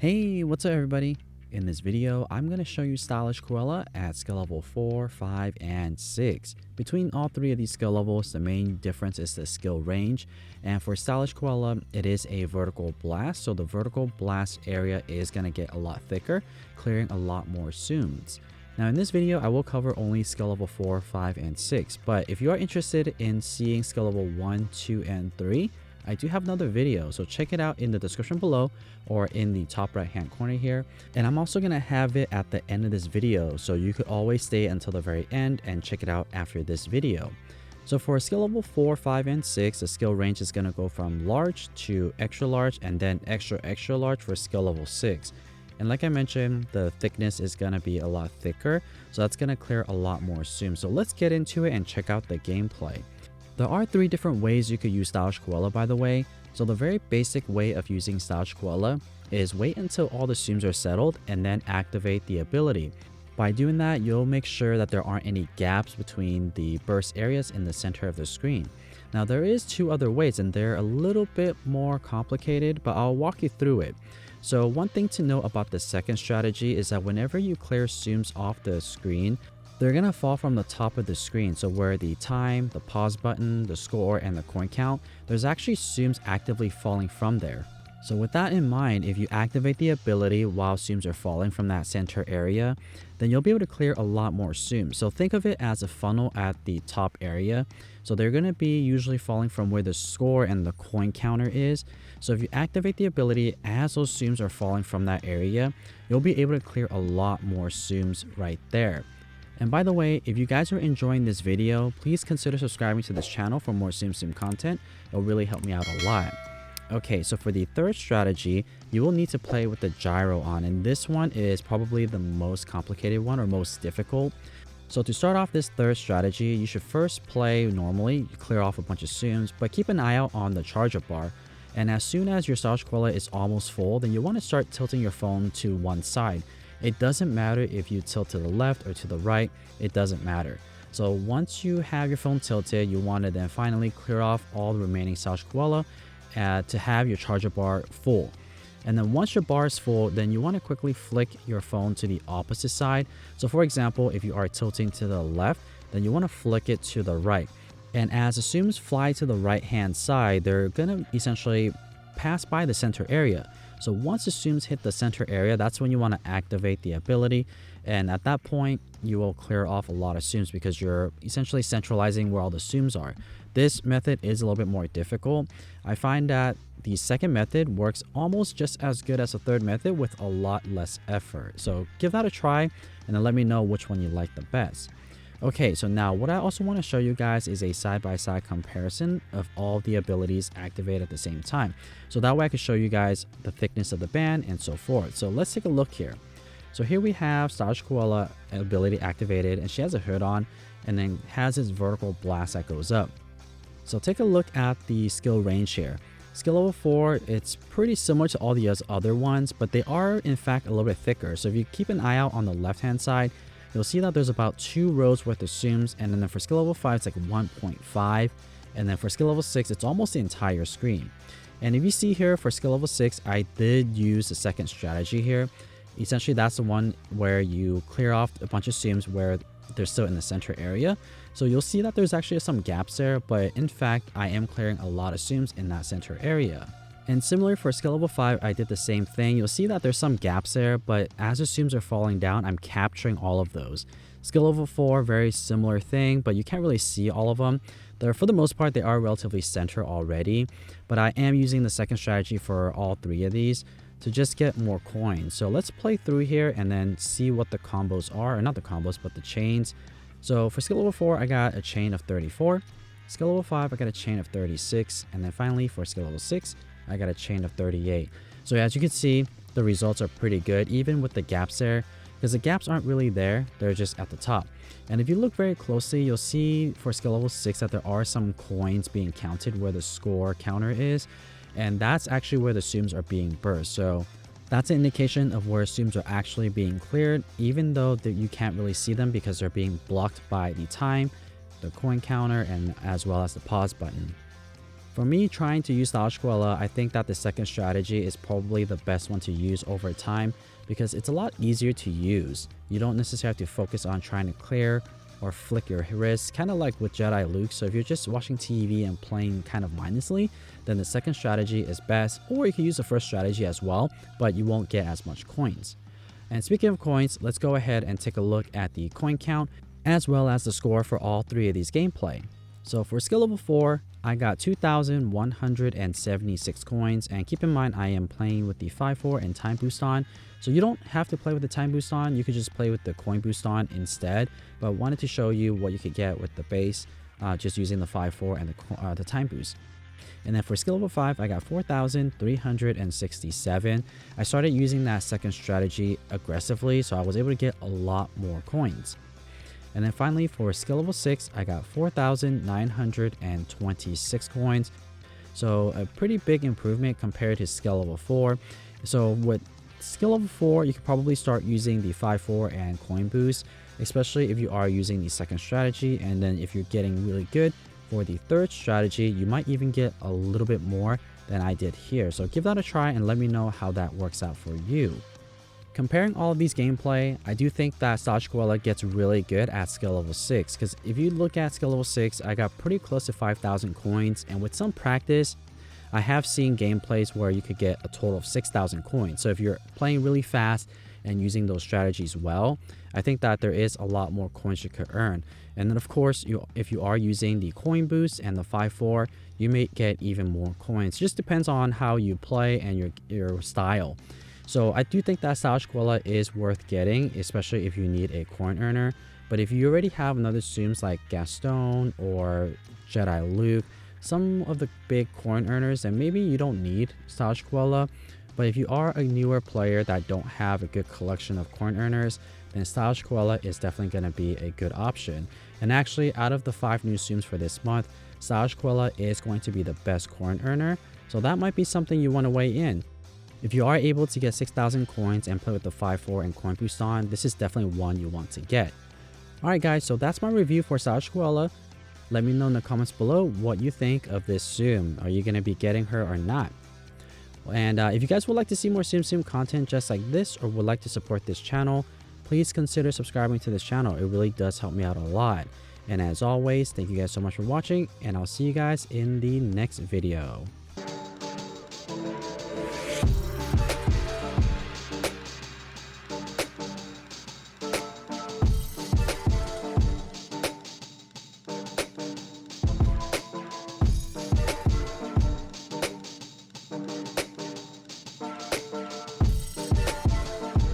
Hey, what's up everybody? In this video, I'm going to show you Stylish Cruella at skill level 4, 5, and 6. Between all three of these skill levels, the main difference is the skill range. And for Stylish Cruella, it is a vertical blast, so the vertical blast area is going to get a lot thicker, clearing a lot more Tsums. Now in this video, I will cover only skill level 4, 5, and 6, but if you are interested in seeing skill level 1, 2, and 3, I do have another video, so check it out in the description below or in the top right hand corner here. And I'm also going to have it at the end of this video, so you could always stay until the very end and check it out after this video. So for skill level 4, 5, and 6, the skill range is going to go from large to extra large and then extra large for skill level 6. And like I mentioned, the thickness is going to be a lot thicker, so that's going to clear a lot more Tsums. So let's get into it and check out the gameplay. There are 3 different ways you could use Stylish Cruella, by the way. So the very basic way of using Stylish Cruella is wait until all the Tsums are settled and then activate the ability. By doing that, you'll make sure that there aren't any gaps between the burst areas in the center of the screen. Now there is 2 other ways and they're a little bit more complicated, but I'll walk you through it. So one thing to know about the second strategy is that whenever you clear Tsums off the screen, they're going to fall from the top of the screen. So where the time, the pause button, the score, and the coin count, there's actually Tsums actively falling from there. So with that in mind, if you activate the ability while Tsums are falling from that center area, then you'll be able to clear a lot more Tsums. So think of it as a funnel at the top area. So they're going to be usually falling from where the score and the coin counter is. So if you activate the ability as those Tsums are falling from that area, you'll be able to clear a lot more Tsums right there. And by the way, if you guys are enjoying this video, please consider subscribing to this channel for more Tsum Tsum content. It'll really help me out a lot. Okay, so for the third strategy, you will need to play with the gyro on, and this one is probably the most complicated one or most difficult. So to start off this third strategy, you should first play normally, clear off a bunch of Tsums, but keep an eye out on the charger bar. And as soon as your Stylish Cruella is almost full, then you want to start tilting your phone to one side. It doesn't matter if you tilt to the left or to the right, it doesn't matter. So once you have your phone tilted, you want to then finally clear off all the remaining Stylish Cruella to have your charger bar full. And then once your bar is full, then you want to quickly flick your phone to the opposite side. So for example, if you are tilting to the left, then you want to flick it to the right. And as the Tsums fly to the right hand side, they're going to essentially pass by the center area. So once the Tsums hit the center area, that's when you want to activate the ability. And at that point, you will clear off a lot of Tsums because you're essentially centralizing where all the Tsums are. This method is a little bit more difficult. I find that the second method works almost just as good as the third method with a lot less effort. So give that a try and then let me know which one you like the best. Okay, so now what I also want to show you guys is a side-by-side comparison of all the abilities activated at the same time. So that way I can show you guys the thickness of the band and so forth. So let's take a look here. So here we have Stylish Cruella ability activated and she has a hood on and then has this vertical blast that goes up. So take a look at the skill range here. Skill level 4, it's pretty similar to all the other ones, but they are in fact a little bit thicker. So if you keep an eye out on the left hand side, you'll see that there's about 2 rows worth of Tsums, and then for skill level 5 it's like 1.5, and then for skill level 6 it's almost the entire screen. And if you see here for skill level 6, I did use the second strategy here. Essentially that's the one where you clear off a bunch of Tsums where they're still in the center area. So you'll see that there's actually some gaps there, but in fact I am clearing a lot of Tsums in that center area. And similar for skill level 5, I did the same thing. You'll see that there's some gaps there, but as the Tsums are falling down, I'm capturing all of those. Skill level 4, very similar thing, but you can't really see all of them. For the most part, they are relatively center already, but I am using the second strategy for all 3 of these to just get more coins. So let's play through here and then see what the combos are, or not the combos, but the chains. So for skill level 4, I got a chain of 34. Skill level 5, I got a chain of 36. And then finally for skill level 6, I got a chain of 38. So as you can see, the results are pretty good, even with the gaps there, because the gaps aren't really there, they're just at the top. And if you look very closely, you'll see for skill level 6 that there are some coins being counted where the score counter is, and that's actually where the Tsums are being burst. So that's an indication of where Tsums are actually being cleared, even though you can't really see them because they're being blocked by the time, the coin counter, and as well as the pause button. For me, trying to use Stylish Cruella, I think that the second strategy is probably the best one to use over time because it's a lot easier to use. You don't necessarily have to focus on trying to clear or flick your wrist, kind of like with Jedi Luke. So if you're just watching TV and playing kind of mindlessly, then the second strategy is best, or you can use the first strategy as well, but you won't get as much coins. And speaking of coins, let's go ahead and take a look at the coin count as well as the score for all three of these gameplay. So for skill level 4, I got 2,176 coins, and keep in mind I am playing with the 5-4 and time boost on, so you don't have to play with the time boost on, you could just play with the coin boost on instead, but I wanted to show you what you could get with the base just using the 5-4 and the time boost. And then for skill level 5, I got 4,367. I started using that second strategy aggressively, so I was able to get a lot more coins. And then finally for skill level 6, I got 4,926 coins. So a pretty big improvement compared to skill level 4. So with skill level 4, you could probably start using the 5-4 and coin boost, especially if you are using the second strategy. And then if you're getting really good for the third strategy, you might even get a little bit more than I did here. So give that a try and let me know how that works out for you. Comparing all of these gameplay, I do think that Stylish Cruella gets really good at skill level 6, because if you look at skill level 6, I got pretty close to 5,000 coins, and with some practice, I have seen gameplays where you could get a total of 6,000 coins. So if you're playing really fast and using those strategies well, I think that there is a lot more coins you could earn. And then of course, if you are using the coin boost and the 5-4, you may get even more coins. It just depends on how you play and your style. So I do think that Stylish Cruella is worth getting, especially if you need a coin earner. But if you already have another Tsums like Gaston or Jedi Luke, some of the big coin earners, then maybe you don't need Stylish Cruella. But if you are a newer player that don't have a good collection of coin earners, then Stylish Cruella is definitely going to be a good option. And actually, out of the 5 new Tsums for this month, Stylish Cruella is going to be the best coin earner. So that might be something you want to weigh in. If you are able to get 6,000 coins and play with the 5-4 and coin boost on, this is definitely one you want to get. Alright guys, so that's my review for Stylish Cruella. Let me know in the comments below what you think of this Tsum. Are you going to be getting her or not? And if you guys would like to see more Tsum Tsum content just like this, or would like to support this channel, please consider subscribing to this channel. It really does help me out a lot. And as always, thank you guys so much for watching, and I'll see you guys in the next video.